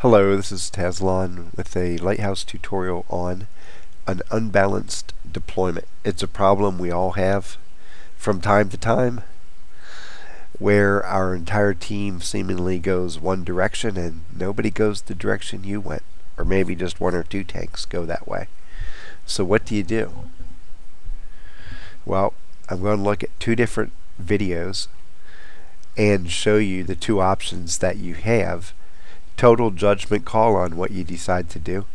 Hello, this is Tazlon with a Lighthouse tutorial on an unbalanced deployment. It's a problem we all have from time to time where our entire team seemingly goes one direction and nobody goes the direction you went, or maybe just one or two tanks go that way. So what do you do? Well, I'm going to look at two different videos and show you the two options that you have. Total judgment call on what you decide to do.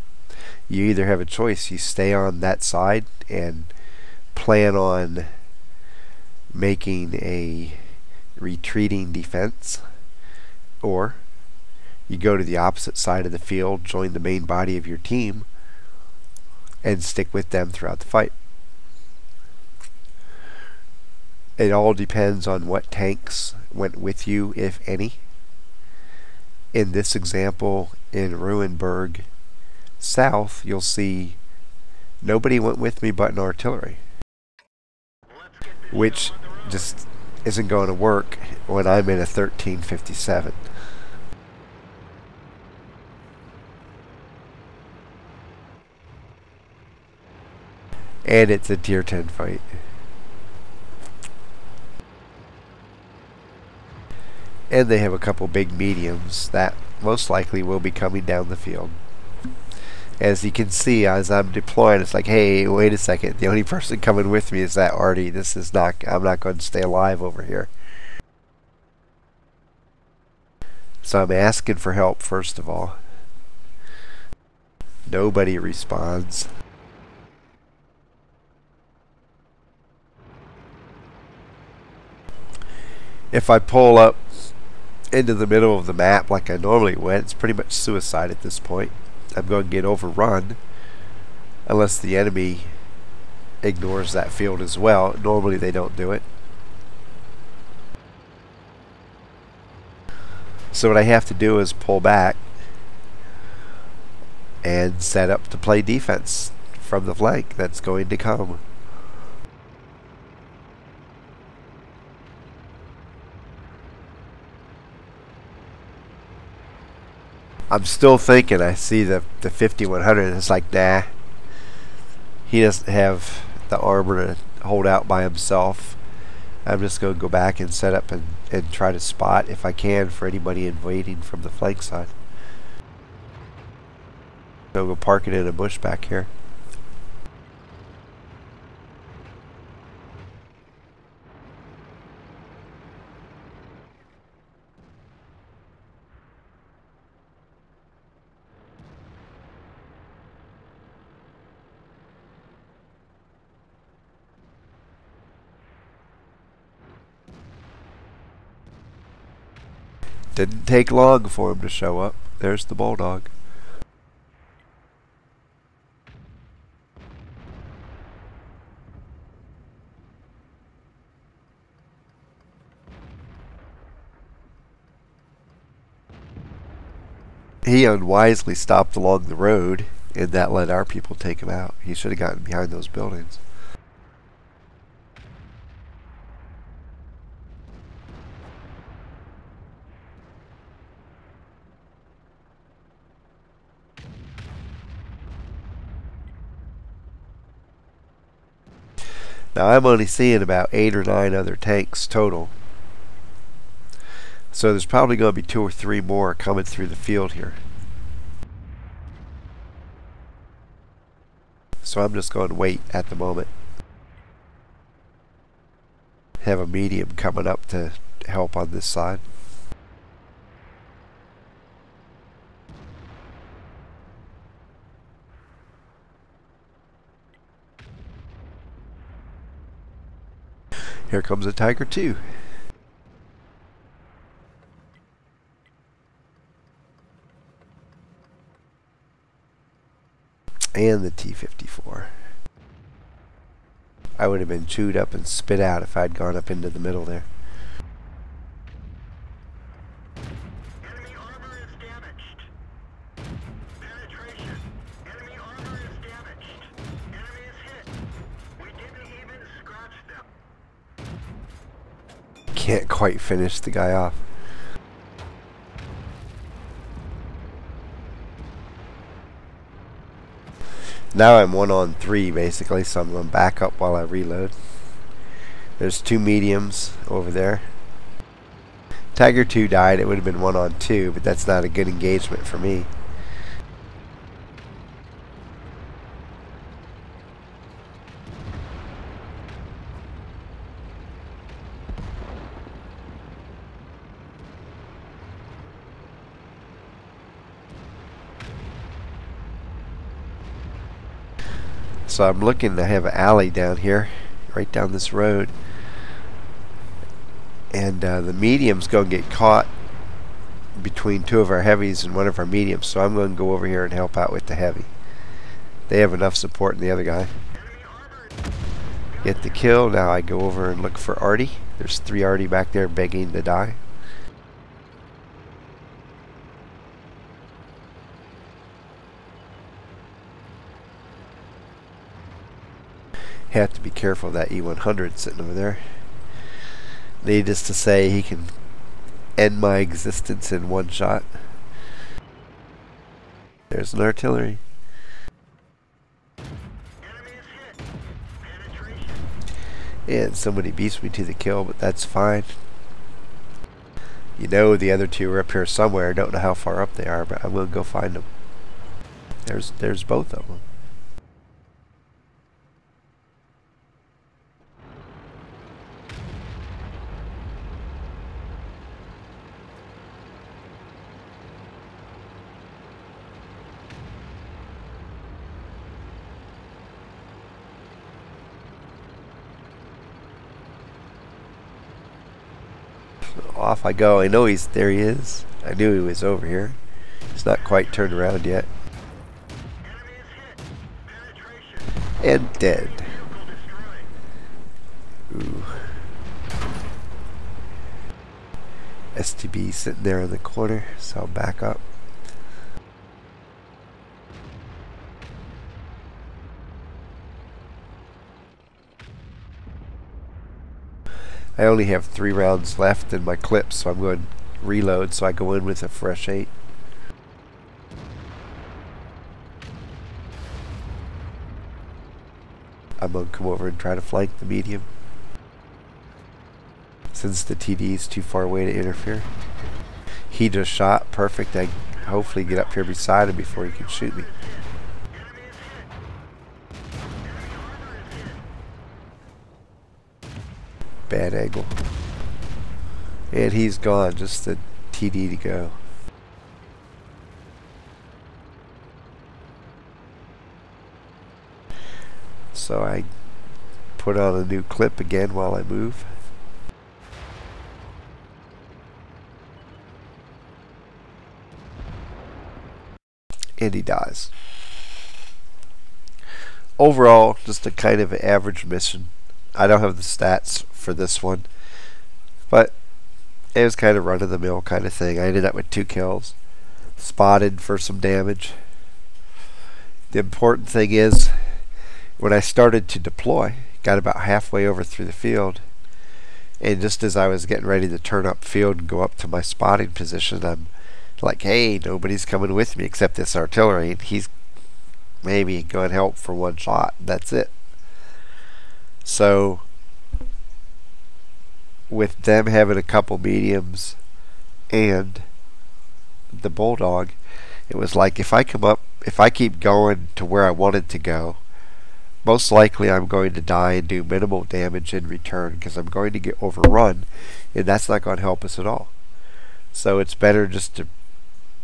You either have a choice, you stay on that side and plan on making a retreating defense, or you go to the opposite side of the field, join the main body of your team, and stick with them throughout the fight. It all depends on what tanks went with you, if any. In this example, in Ruinberg South, you'll see nobody went with me but an artillery, which just isn't going to work when I'm in a 1357. And it's a tier 10 fight. And they have a couple big mediums that most likely will be coming down the field. As you can see, as I'm deploying, it's like, hey, wait a second, the only person coming with me is that Artie. This is not, I'm not going to stay alive over here. So I'm asking for help first of all. Nobody responds. If I pull up into the middle of the map like I normally would, it's pretty much suicide at this point. I'm going to get overrun unless the enemy ignores that field as well. Normally they don't do it. So what I have to do is pull back and set up to play defense from the flank that's going to come. I'm still thinking, I see the 5100 and it's like, nah, he doesn't have the armor to hold out by himself. I'm just going to go back and set up and try to spot if I can for anybody invading from the flank side. So we'll park it in a bush back here. Didn't take long for him to show up. There's the bulldog. He unwisely stopped along the road, and that let our people take him out. He should have gotten behind those buildings. Now I'm only seeing about 8 or 9 other tanks total. So there's probably going to be 2 or 3 more coming through the field here. So I'm just going to wait at the moment. Have a medium coming up to help on this side. Here comes a Tiger 2. And the T-54. I would have been chewed up and spit out if I'd gone up into the middle there. Enemy armor is damaged. Penetration. Enemy armor is damaged. Enemy is hit. We didn't even scratch them. Can't quite finish the guy off. Now I'm 1-on-3 basically, so I'm going to back up while I reload. There's 2 mediums over there. Tiger 2 died. It would have been 1-on-2, but that's not a good engagement for me. So I'm looking to have an alley down here, right down this road. And the medium's going to get caught between 2 of our heavies and 1 of our mediums. So I'm going to go over here and help out with the heavy. They have enough support in the other guy. Get the kill. Now I go over and look for Artie. There's 3 Artie back there begging to die. Have to be careful of that E100 sitting over there. Needless to say, he can end my existence in 1 shot. There's an artillery. And somebody beats me to the kill, but that's fine. You know the other 2 are up here somewhere. Don't know how far up they are, but I'm going to go find them. There's both of them. Off I go. I know there he is. I knew he was over here. He's not quite turned around yet. And dead. Ooh. STB sitting there in the corner, so I'll back up. I only have 3 rounds left in my clips, so I'm going to reload, so I go in with a fresh 8. I'm going to come over and try to flank the medium, since the TD is too far away to interfere. He just shot. Perfect. I hopefully get up here beside him before he can shoot me. Bad angle. And he's gone. Just the TD to go. So I put on a new clip again while I move. And he dies. Overall, just a kind of an average mission. I don't have the stats for this one, but it was kind of run-of-the-mill kind of thing. I ended up with 2 kills, spotted for some damage. The important thing is, when I started to deploy, got about halfway over through the field, and just as I was getting ready to turn up field and go up to my spotting position, I'm like, hey, nobody's coming with me except this artillery, and he's maybe going to help for 1 shot. That's it. So with them having a couple mediums and the bulldog, it was like, if I keep going to where I wanted to go, most likely I'm going to die and do minimal damage in return, because I'm going to get overrun, and that's not going to help us at all. So it's better just to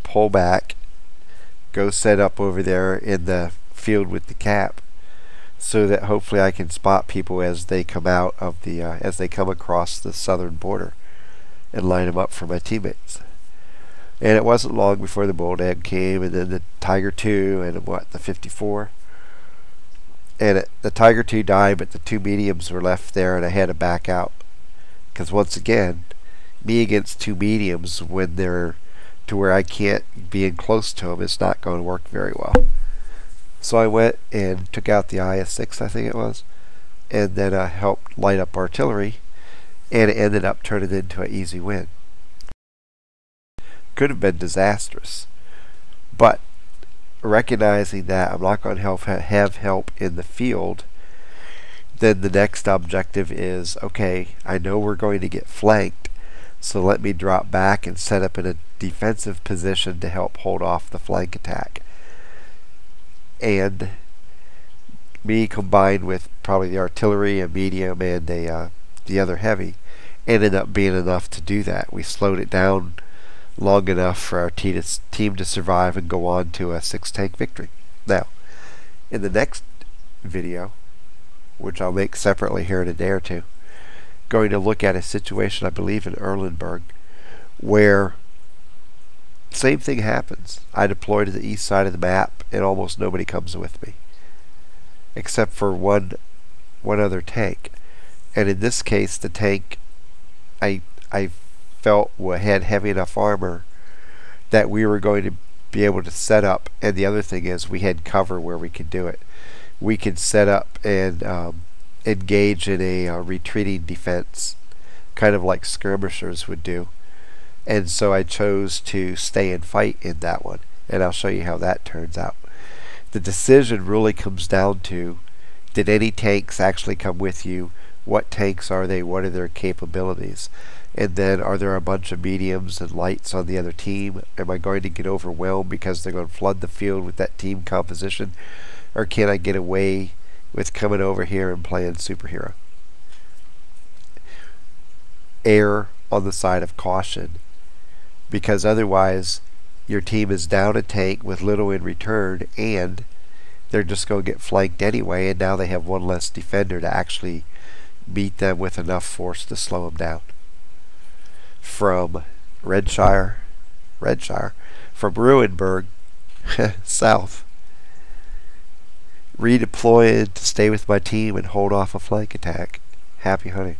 pull back, go set up over there in the field with the cap, so that hopefully I can spot people as they come out of the as they come across the southern border, and line them up for my teammates. And it wasn't long before the bulldog came, and then the Tiger 2, and the 54. And the Tiger 2 died, but the 2 mediums were left there, and I had to back out, because once again, me against 2 mediums when they're to where I can't be in close to them, it's not going to work very well. So I went and took out the IS-6, I think it was, and then helped light up artillery, and it ended up turning into an easy win. Could have been disastrous, but recognizing that I'm not going to have help in the field, then the next objective is, okay, I know we're going to get flanked, so let me drop back and set up in a defensive position to help hold off the flank attack. And me combined with probably the artillery, a medium, and the other heavy, ended up being enough to do that. We slowed it down long enough for our team to survive and go on to a 6-tank victory. Now, in the next video, which I'll make separately here in a day or two, going to look at a situation, I believe in Erlenberg, where same thing happens. I deploy to the east side of the map and almost nobody comes with me, except for one other tank. And in this case, the tank I felt had heavy enough armor that we were going to be able to set up. And the other thing is, we had cover where we could do it. We could set up and engage in a retreating defense, kind of like skirmishers would do. And so I chose to stay and fight in that one, and I'll show you how that turns out. The decision really comes down to, did any tanks actually come with you? What tanks are they? What are their capabilities? And then, are there a bunch of mediums and lights on the other team? Am I going to get overwhelmed because they're going to flood the field with that team composition? Or can I get away with coming over here and playing superhero? Err on the side of caution, because otherwise your team is down a tank with little in return, and they're just going to get flanked anyway, and now they have one less defender to actually beat them with enough force to slow them down. From Redshire, from Ruinberg, south, redeployed to stay with my team and hold off a flank attack. Happy hunting.